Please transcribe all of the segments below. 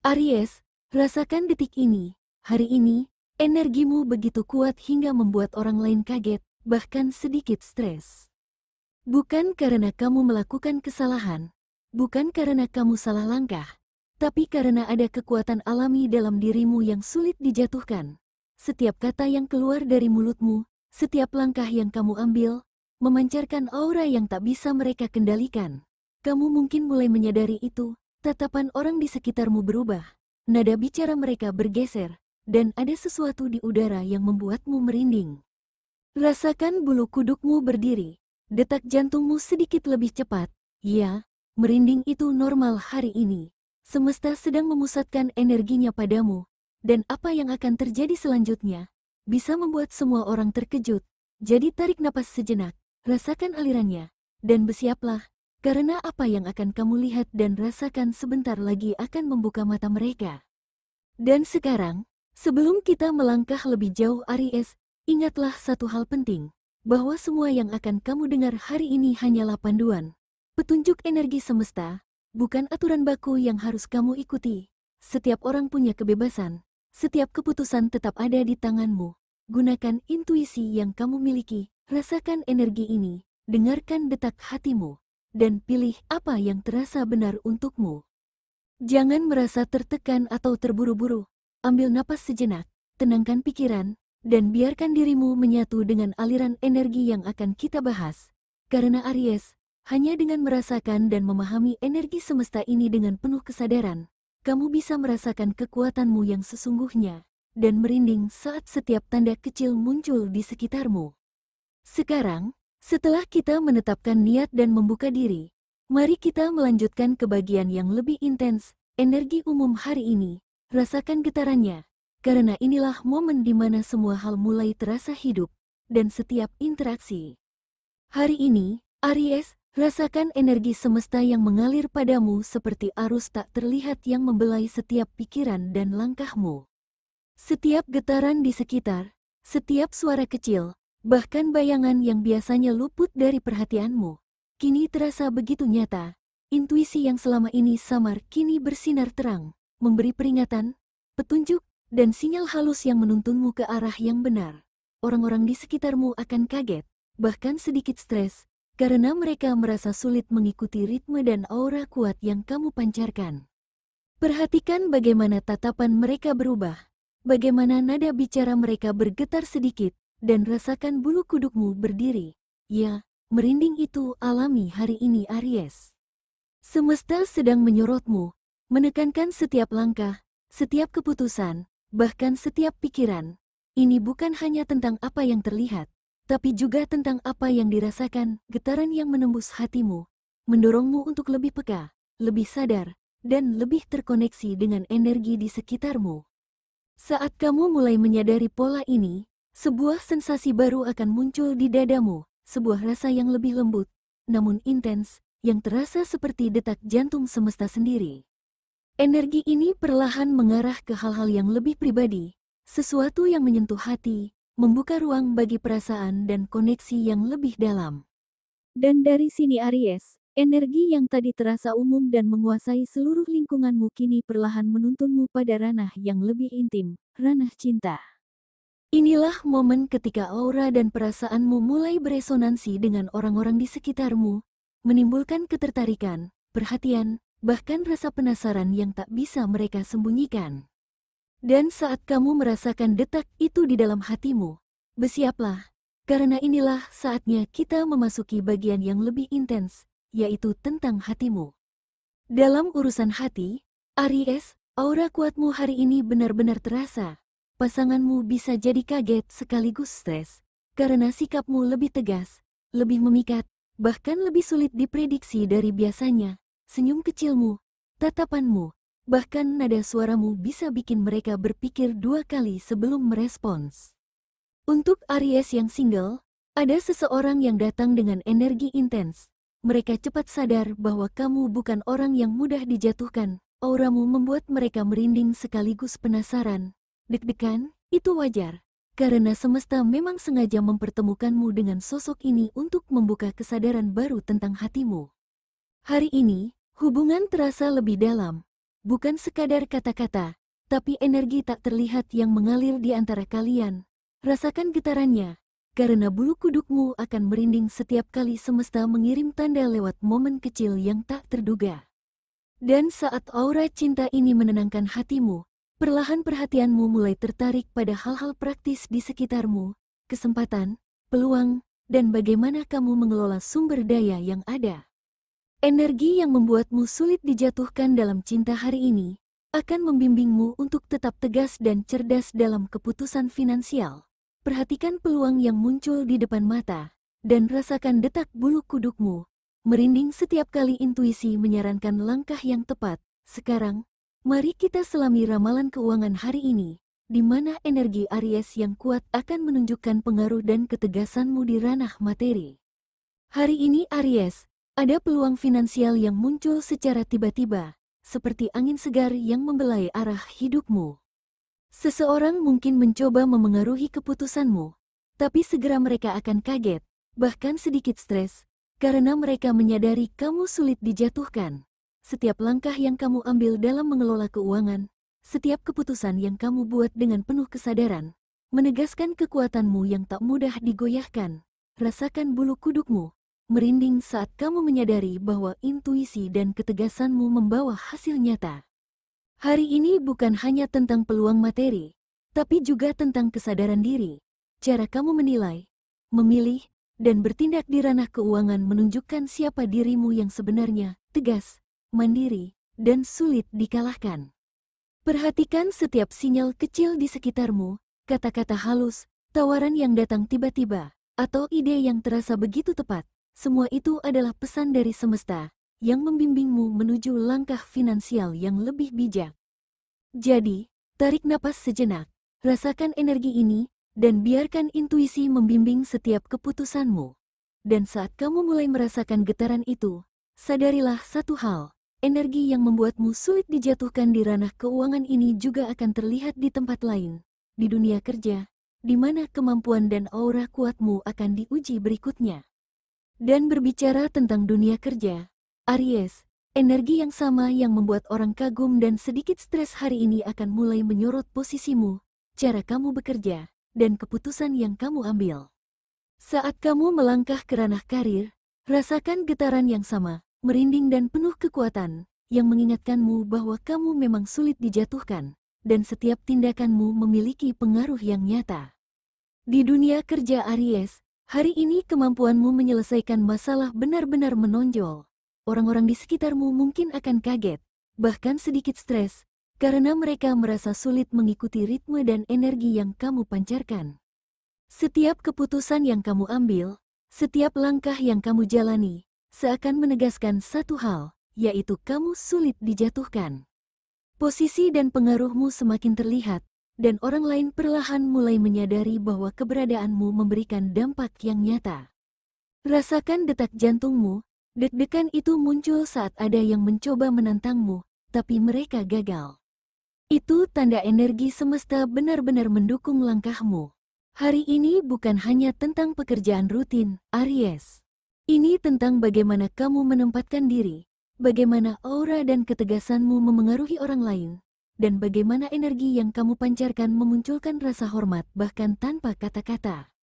Aries, rasakan detik ini. Hari ini, energimu begitu kuat hingga membuat orang lain kaget, bahkan sedikit stres. Bukan karena kamu melakukan kesalahan, bukan karena kamu salah langkah, tapi karena ada kekuatan alami dalam dirimu yang sulit dijatuhkan. Setiap kata yang keluar dari mulutmu, setiap langkah yang kamu ambil, memancarkan aura yang tak bisa mereka kendalikan. Kamu mungkin mulai menyadari itu, tatapan orang di sekitarmu berubah, nada bicara mereka bergeser, dan ada sesuatu di udara yang membuatmu merinding. Rasakan bulu kudukmu berdiri, detak jantungmu sedikit lebih cepat. Ya, merinding itu normal hari ini. Semesta sedang memusatkan energinya padamu, dan apa yang akan terjadi selanjutnya bisa membuat semua orang terkejut. Jadi tarik napas sejenak, rasakan alirannya, dan bersiaplah, karena apa yang akan kamu lihat dan rasakan sebentar lagi akan membuka mata mereka. Dan sekarang, sebelum kita melangkah lebih jauh Aries, ingatlah satu hal penting, bahwa semua yang akan kamu dengar hari ini hanyalah panduan, petunjuk energi semesta, bukan aturan baku yang harus kamu ikuti. Setiap orang punya kebebasan, setiap keputusan tetap ada di tanganmu. Gunakan intuisi yang kamu miliki, rasakan energi ini, dengarkan detak hatimu, dan pilih apa yang terasa benar untukmu. Jangan merasa tertekan atau terburu-buru. Ambil napas sejenak, tenangkan pikiran, dan biarkan dirimu menyatu dengan aliran energi yang akan kita bahas. Karena Aries, hanya dengan merasakan dan memahami energi semesta ini dengan penuh kesadaran, kamu bisa merasakan kekuatanmu yang sesungguhnya, dan merinding saat setiap tanda kecil muncul di sekitarmu. Sekarang, setelah kita menetapkan niat dan membuka diri, mari kita melanjutkan ke bagian yang lebih intens, energi umum hari ini. Rasakan getarannya, karena inilah momen di mana semua hal mulai terasa hidup, dan setiap interaksi. Hari ini, Aries, rasakan energi semesta yang mengalir padamu seperti arus tak terlihat yang membelai setiap pikiran dan langkahmu. Setiap getaran di sekitar, setiap suara kecil, bahkan bayangan yang biasanya luput dari perhatianmu, kini terasa begitu nyata. Intuisi yang selama ini samar kini bersinar terang, memberi peringatan, petunjuk, dan sinyal halus yang menuntunmu ke arah yang benar. Orang-orang di sekitarmu akan kaget, bahkan sedikit stres, karena mereka merasa sulit mengikuti ritme dan aura kuat yang kamu pancarkan. Perhatikan bagaimana tatapan mereka berubah, bagaimana nada bicara mereka bergetar sedikit, dan rasakan bulu kudukmu berdiri. Ya, merinding itu alami hari ini Aries. Semesta sedang menyorotmu, menekankan setiap langkah, setiap keputusan, bahkan setiap pikiran. Ini bukan hanya tentang apa yang terlihat, tapi juga tentang apa yang dirasakan, getaran yang menembus hatimu, mendorongmu untuk lebih peka, lebih sadar, dan lebih terkoneksi dengan energi di sekitarmu. Saat kamu mulai menyadari pola ini, sebuah sensasi baru akan muncul di dadamu, sebuah rasa yang lebih lembut, namun intens, yang terasa seperti detak jantung semesta sendiri. Energi ini perlahan mengarah ke hal-hal yang lebih pribadi, sesuatu yang menyentuh hati, membuka ruang bagi perasaan dan koneksi yang lebih dalam. Dan dari sini Aries, energi yang tadi terasa umum dan menguasai seluruh lingkunganmu kini perlahan menuntunmu pada ranah yang lebih intim, ranah cinta. Inilah momen ketika aura dan perasaanmu mulai beresonansi dengan orang-orang di sekitarmu, menimbulkan ketertarikan, perhatian, bahkan rasa penasaran yang tak bisa mereka sembunyikan. Dan saat kamu merasakan detak itu di dalam hatimu, bersiaplah, karena inilah saatnya kita memasuki bagian yang lebih intens, yaitu tentang hatimu. Dalam urusan hati, Aries, aura kuatmu hari ini benar-benar terasa. Pasanganmu bisa jadi kaget sekaligus stres, karena sikapmu lebih tegas, lebih memikat, bahkan lebih sulit diprediksi dari biasanya. Senyum kecilmu, tatapanmu, bahkan nada suaramu bisa bikin mereka berpikir dua kali sebelum merespons. Untuk Aries yang single, ada seseorang yang datang dengan energi intens. Mereka cepat sadar bahwa kamu bukan orang yang mudah dijatuhkan. Auramu membuat mereka merinding sekaligus penasaran. Deg-degan, itu wajar, karena semesta memang sengaja mempertemukanmu dengan sosok ini untuk membuka kesadaran baru tentang hatimu. Hari ini, hubungan terasa lebih dalam, bukan sekadar kata-kata, tapi energi tak terlihat yang mengalir di antara kalian. Rasakan getarannya, karena bulu kudukmu akan merinding setiap kali semesta mengirim tanda lewat momen kecil yang tak terduga. Dan saat aura cinta ini menenangkan hatimu, perlahan perhatianmu mulai tertarik pada hal-hal praktis di sekitarmu, kesempatan, peluang, dan bagaimana kamu mengelola sumber daya yang ada. Energi yang membuatmu sulit dijatuhkan dalam cinta hari ini akan membimbingmu untuk tetap tegas dan cerdas dalam keputusan finansial. Perhatikan peluang yang muncul di depan mata, dan rasakan detak bulu kudukmu merinding setiap kali intuisi menyarankan langkah yang tepat. Sekarang, mari kita selami ramalan keuangan hari ini, di mana energi Aries yang kuat akan menunjukkan pengaruh dan ketegasanmu di ranah materi. Hari ini Aries, ada peluang finansial yang muncul secara tiba-tiba, seperti angin segar yang membelai arah hidupmu. Seseorang mungkin mencoba memengaruhi keputusanmu, tapi segera mereka akan kaget, bahkan sedikit stres, karena mereka menyadari kamu sulit dijatuhkan. Setiap langkah yang kamu ambil dalam mengelola keuangan, setiap keputusan yang kamu buat dengan penuh kesadaran, menegaskan kekuatanmu yang tak mudah digoyahkan. Rasakan bulu kudukmu merinding saat kamu menyadari bahwa intuisi dan ketegasanmu membawa hasil nyata. Hari ini bukan hanya tentang peluang materi, tapi juga tentang kesadaran diri. Cara kamu menilai, memilih, dan bertindak di ranah keuangan menunjukkan siapa dirimu yang sebenarnya, tegas, mandiri, dan sulit dikalahkan. Perhatikan setiap sinyal kecil di sekitarmu, kata-kata halus, tawaran yang datang tiba-tiba, atau ide yang terasa begitu tepat. Semua itu adalah pesan dari semesta yang membimbingmu menuju langkah finansial yang lebih bijak. Jadi, tarik napas sejenak, rasakan energi ini, dan biarkan intuisi membimbing setiap keputusanmu. Dan saat kamu mulai merasakan getaran itu, sadarilah satu hal, energi yang membuatmu sulit dijatuhkan di ranah keuangan ini juga akan terlihat di tempat lain, di dunia kerja, di mana kemampuan dan aura kuatmu akan diuji berikutnya. Dan berbicara tentang dunia kerja, Aries, energi yang sama yang membuat orang kagum dan sedikit stres hari ini akan mulai menyorot posisimu, cara kamu bekerja, dan keputusan yang kamu ambil. Saat kamu melangkah ke ranah karir, rasakan getaran yang sama, merinding dan penuh kekuatan, yang mengingatkanmu bahwa kamu memang sulit dijatuhkan, dan setiap tindakanmu memiliki pengaruh yang nyata. Di dunia kerja Aries, hari ini kemampuanmu menyelesaikan masalah benar-benar menonjol. Orang-orang di sekitarmu mungkin akan kaget, bahkan sedikit stres, karena mereka merasa sulit mengikuti ritme dan energi yang kamu pancarkan. Setiap keputusan yang kamu ambil, setiap langkah yang kamu jalani, seakan menegaskan satu hal, yaitu kamu sulit dijatuhkan. Posisi dan pengaruhmu semakin terlihat, dan orang lain perlahan mulai menyadari bahwa keberadaanmu memberikan dampak yang nyata. Rasakan detak jantungmu, deg-degan itu muncul saat ada yang mencoba menantangmu, tapi mereka gagal. Itu tanda energi semesta benar-benar mendukung langkahmu. Hari ini bukan hanya tentang pekerjaan rutin, Aries. Ini tentang bagaimana kamu menempatkan diri, bagaimana aura dan ketegasanmu memengaruhi orang lain, dan bagaimana energi yang kamu pancarkan memunculkan rasa hormat bahkan tanpa kata-kata.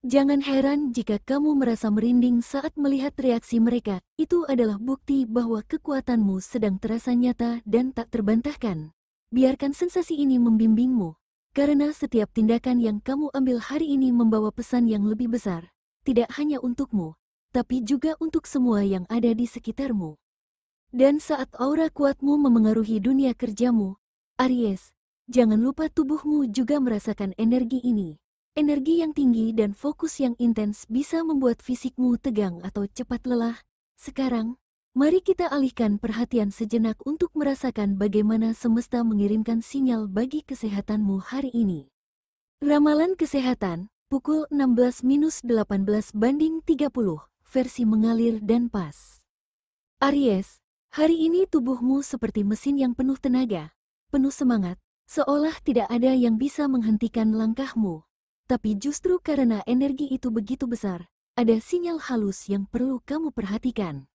Jangan heran jika kamu merasa merinding saat melihat reaksi mereka, itu adalah bukti bahwa kekuatanmu sedang terasa nyata dan tak terbantahkan. Biarkan sensasi ini membimbingmu, karena setiap tindakan yang kamu ambil hari ini membawa pesan yang lebih besar, tidak hanya untukmu, tapi juga untuk semua yang ada di sekitarmu. Dan saat aura kuatmu memengaruhi dunia kerjamu, Aries, jangan lupa tubuhmu juga merasakan energi ini. Energi yang tinggi dan fokus yang intens bisa membuat fisikmu tegang atau cepat lelah. Sekarang, mari kita alihkan perhatian sejenak untuk merasakan bagaimana semesta mengirimkan sinyal bagi kesehatanmu hari ini. Ramalan kesehatan, pukul 16-18/30, versi mengalir dan pas. Aries, hari ini tubuhmu seperti mesin yang penuh tenaga, penuh semangat, seolah tidak ada yang bisa menghentikan langkahmu. Tapi justru karena energi itu begitu besar, ada sinyal halus yang perlu kamu perhatikan.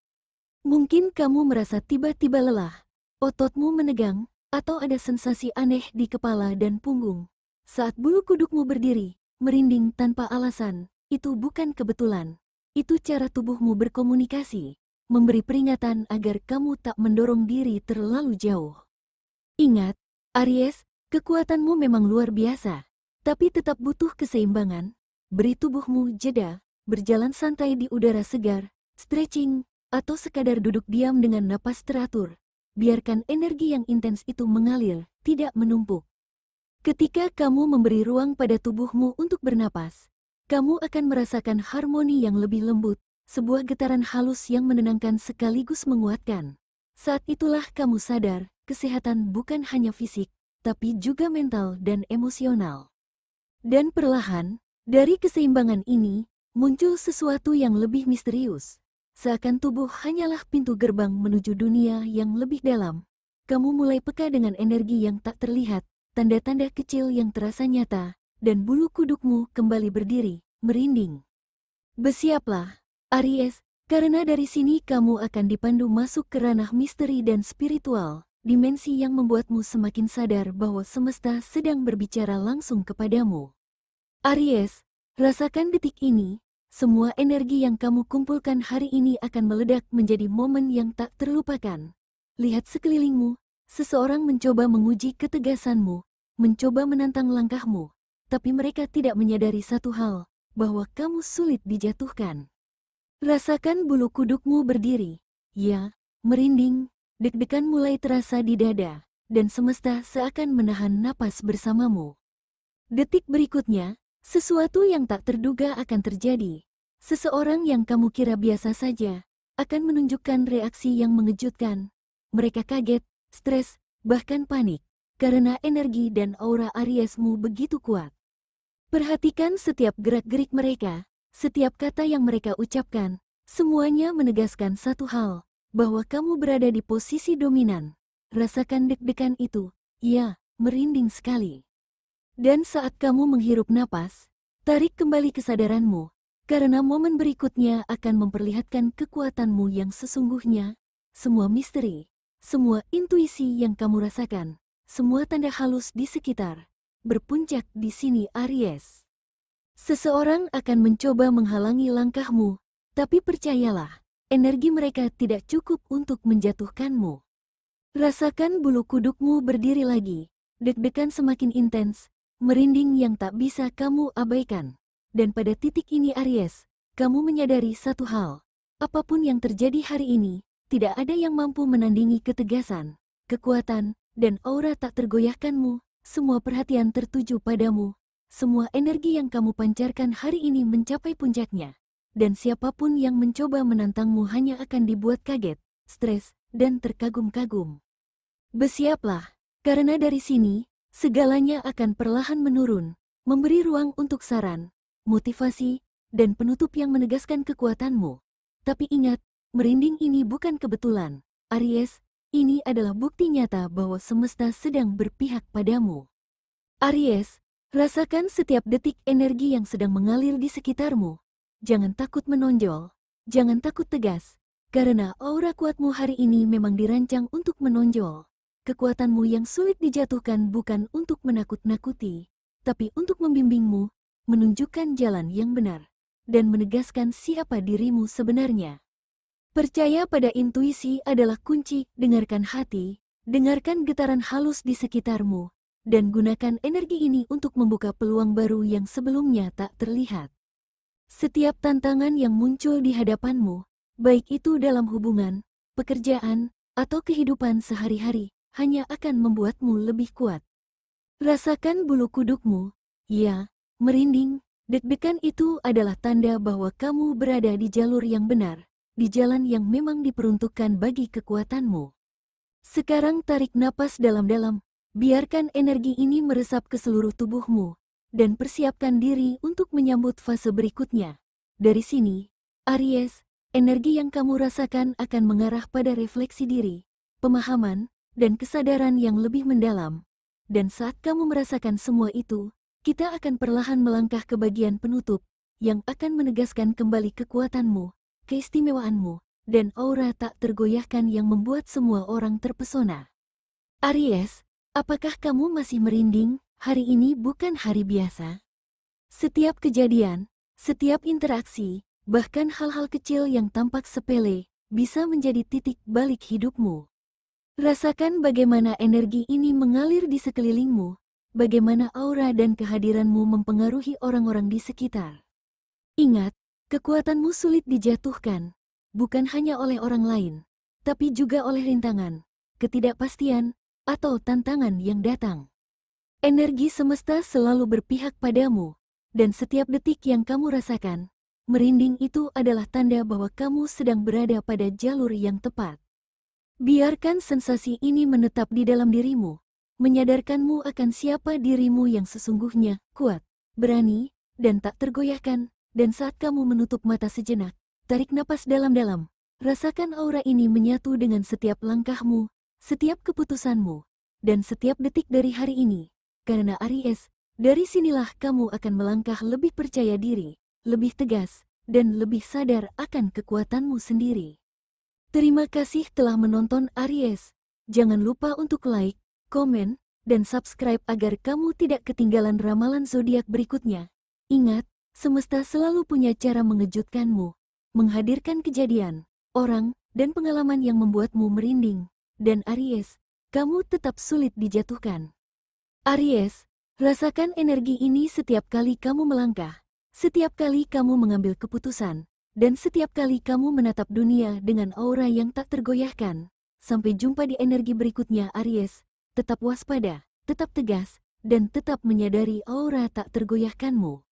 Mungkin kamu merasa tiba-tiba lelah, Ototmu menegang, atau ada sensasi aneh di kepala dan punggung. Saat bulu kudukmu berdiri, merinding tanpa alasan, itu bukan kebetulan. Itu cara tubuhmu berkomunikasi, memberi peringatan agar kamu tak mendorong diri terlalu jauh. Ingat, Aries, kekuatanmu memang luar biasa, tapi tetap butuh keseimbangan. Beri tubuhmu jeda, berjalan santai di udara segar, stretching, atau sekadar duduk diam dengan napas teratur. Biarkan energi yang intens itu mengalir, tidak menumpuk. Ketika kamu memberi ruang pada tubuhmu untuk bernapas, kamu akan merasakan harmoni yang lebih lembut, sebuah getaran halus yang menenangkan sekaligus menguatkan. Saat itulah kamu sadar, kesehatan bukan hanya fisik, tapi juga mental dan emosional. Dan perlahan, dari keseimbangan ini, muncul sesuatu yang lebih misterius. Seakan tubuh hanyalah pintu gerbang menuju dunia yang lebih dalam. Kamu mulai peka dengan energi yang tak terlihat, tanda-tanda kecil yang terasa nyata, dan bulu kudukmu kembali berdiri, merinding. Bersiaplah, Aries, karena dari sini kamu akan dipandu masuk ke ranah misteri dan spiritual, dimensi yang membuatmu semakin sadar bahwa semesta sedang berbicara langsung kepadamu. Aries, rasakan detik ini. Semua energi yang kamu kumpulkan hari ini akan meledak menjadi momen yang tak terlupakan. Lihat sekelilingmu, seseorang mencoba menguji ketegasanmu, mencoba menantang langkahmu, tapi mereka tidak menyadari satu hal, bahwa kamu sulit dijatuhkan. Rasakan bulu kudukmu berdiri, ya, merinding, deg-degan mulai terasa di dada, dan semesta seakan menahan napas bersamamu. Detik berikutnya, sesuatu yang tak terduga akan terjadi. Seseorang yang kamu kira biasa saja, akan menunjukkan reaksi yang mengejutkan. Mereka kaget, stres, bahkan panik, karena energi dan aura Ariesmu begitu kuat. Perhatikan setiap gerak-gerik mereka, setiap kata yang mereka ucapkan, semuanya menegaskan satu hal, bahwa kamu berada di posisi dominan. Rasakan deg-degan itu, ya, merinding sekali. Dan saat kamu menghirup napas, tarik kembali kesadaranmu, karena momen berikutnya akan memperlihatkan kekuatanmu yang sesungguhnya. Semua misteri, semua intuisi yang kamu rasakan, semua tanda halus di sekitar, berpuncak di sini Aries. Seseorang akan mencoba menghalangi langkahmu, tapi percayalah, energi mereka tidak cukup untuk menjatuhkanmu. Rasakan bulu kudukmu berdiri lagi, deg-degan semakin intens, merinding yang tak bisa kamu abaikan. Dan pada titik ini Aries, kamu menyadari satu hal. Apapun yang terjadi hari ini, tidak ada yang mampu menandingi ketegasan, kekuatan, dan aura tak tergoyahkanmu. Semua perhatian tertuju padamu. Semua energi yang kamu pancarkan hari ini mencapai puncaknya. Dan siapapun yang mencoba menantangmu hanya akan dibuat kaget, stres, dan terkagum-kagum. Bersiaplah, karena dari sini, segalanya akan perlahan menurun, memberi ruang untuk saran, motivasi, dan penutup yang menegaskan kekuatanmu. Tapi ingat, merinding ini bukan kebetulan. Aries, ini adalah bukti nyata bahwa semesta sedang berpihak padamu. Aries, rasakan setiap detik energi yang sedang mengalir di sekitarmu. Jangan takut menonjol, jangan takut tegas, karena aura kuatmu hari ini memang dirancang untuk menonjol. Kekuatanmu yang sulit dijatuhkan bukan untuk menakut-nakuti, tapi untuk membimbingmu, menunjukkan jalan yang benar, dan menegaskan siapa dirimu sebenarnya. Percaya pada intuisi adalah kunci, dengarkan hati, dengarkan getaran halus di sekitarmu, dan gunakan energi ini untuk membuka peluang baru yang sebelumnya tak terlihat. Setiap tantangan yang muncul di hadapanmu, baik itu dalam hubungan, pekerjaan, atau kehidupan sehari-hari, hanya akan membuatmu lebih kuat. Rasakan bulu kudukmu, ya, merinding, deg-degan itu adalah tanda bahwa kamu berada di jalur yang benar, di jalan yang memang diperuntukkan bagi kekuatanmu. Sekarang tarik napas dalam-dalam, biarkan energi ini meresap ke seluruh tubuhmu, dan persiapkan diri untuk menyambut fase berikutnya. Dari sini, Aries, energi yang kamu rasakan akan mengarah pada refleksi diri, pemahaman, dan kesadaran yang lebih mendalam. Dan saat kamu merasakan semua itu, kita akan perlahan melangkah ke bagian penutup, yang akan menegaskan kembali kekuatanmu, keistimewaanmu, dan aura tak tergoyahkan yang membuat semua orang terpesona. Aries, apakah kamu masih merinding? Hari ini bukan hari biasa. Setiap kejadian, setiap interaksi, bahkan hal-hal kecil yang tampak sepele, bisa menjadi titik balik hidupmu. Rasakan bagaimana energi ini mengalir di sekelilingmu, bagaimana aura dan kehadiranmu mempengaruhi orang-orang di sekitar. Ingat, kekuatanmu sulit dijatuhkan, bukan hanya oleh orang lain, tapi juga oleh rintangan, ketidakpastian, atau tantangan yang datang. Energi semesta selalu berpihak padamu, dan setiap detik yang kamu rasakan, merinding itu adalah tanda bahwa kamu sedang berada pada jalur yang tepat. Biarkan sensasi ini menetap di dalam dirimu, menyadarkanmu akan siapa dirimu yang sesungguhnya, kuat, berani, dan tak tergoyahkan. Dan saat kamu menutup mata sejenak, tarik napas dalam-dalam, rasakan aura ini menyatu dengan setiap langkahmu, setiap keputusanmu, dan setiap detik dari hari ini. Karena Aries, dari sinilah kamu akan melangkah lebih percaya diri, lebih tegas, dan lebih sadar akan kekuatanmu sendiri. Terima kasih telah menonton Aries. Jangan lupa untuk like, komen, dan subscribe agar kamu tidak ketinggalan ramalan zodiak berikutnya. Ingat, semesta selalu punya cara mengejutkanmu, menghadirkan kejadian, orang, dan pengalaman yang membuatmu merinding. Dan Aries, kamu tetap sulit dijatuhkan. Aries, rasakan energi ini setiap kali kamu melangkah, setiap kali kamu mengambil keputusan, dan setiap kali kamu menatap dunia dengan aura yang tak tergoyahkan. Sampai jumpa di energi berikutnya Aries, tetap waspada, tetap tegas, dan tetap menyadari aura tak tergoyahkanmu.